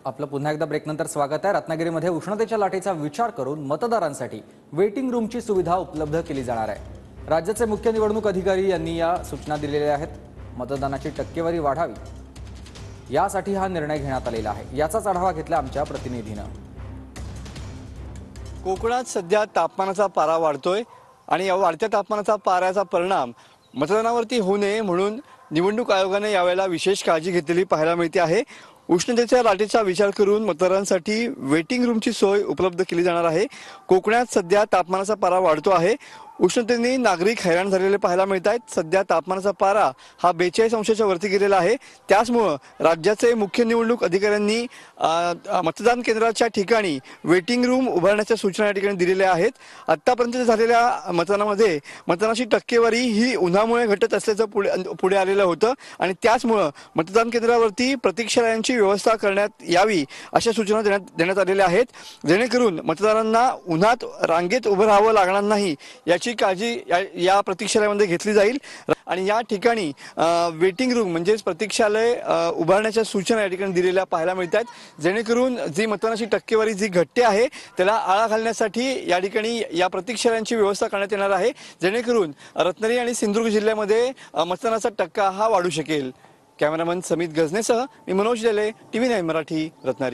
आपलं पुन्हा एकदा ब्रेकनंतर स्वागत आहे। रत्नागिरीमध्ये उष्णतेच्या लाटेचा विचार करून मतदारांसाठी वेटिंग रूमची सुविधा उपलब्ध केली जाणार आहे। राज्याचे मुख्य निवडणूक अधिकारी यांनी या सूचना दिलेल्या आहेत। मतदानाची टक्केवारी वाढावी यासाठी हा निर्णय घेण्यात आलेला आहे। याचाच आढावा घेतला आमच्या प्रतिनिधीनं। कोकणात सध्या तापमानाचा पारा वाढतोय आणि या वाढत्या तापमानाचा पाऱ्याचा परिणाम मतदानावरती होऊ नये म्हणून निवडणूक आयोगाने यावेळेला विशेष काळजी घेतलेली पाहायला मिळते आहे। उष्णतेच्या लाटेचा विचार करून मतदारांसाठी वेटिंग रूमची सोय उपलब्ध केली जाणार आहे। कोकणात सध्या तापमानाचा पारा वाढतो आहे। उष्णतेने नागरिक हैराण झालेले पाहायला मिळत आहेत। सध्या तापमानाचा पारा हा 42 अंशाच्या वरती गेलेला आहे। त्याचमुळे राज्याचे मुख्य निवडणूक अधिकाऱ्यांनी मतदान केंद्राच्या ठिकाणी वेटिंग रूम उभारण्याच्या सूचना या ठिकाणी दिलेल्या आहेत। आतापर्यंत झालेल्या मतदानामध्ये मतदानाची टक्केवारी ही उन्हामुळे घटत असल्याचं पुढे आलेलं होतं आणि त्याचमुळे मतदान केंद्रावरती प्रतीक्षालयांची व्यवस्था करण्यात यावी अशा सूचना देण्यात आलेल्या आहेत। जेणेकरून मतदारांना उन्हात रांगेत उभं राहावं लागणार नाही याची काळजी या प्रतीक्षालयामध्ये घेतली जाईल आणि या ठिकाणी वेटिंग रूम म्हणजेच प्रतीक्षालय उभारण्याच्या सूचना या ठिकाणी दिलेल्या पाहायला मिळतात। जेणेकरून जी मतदानाची टक्केवारी जी घटते आहे त्याला आळा घालण्यासाठी या ठिकाणी या प्रतीक्षालयांची व्यवस्था करण्यात येणार आहे। जेणेकरून रत्नागिरी आणि सिंधुदुर्ग जिल्ह्यामध्ये मतदानाचा टक्का हा वाढू शकेल। कॅमेरामन समित गजनेसह मी मनोज जेले, TV9 मराठी, रत्नागिरी।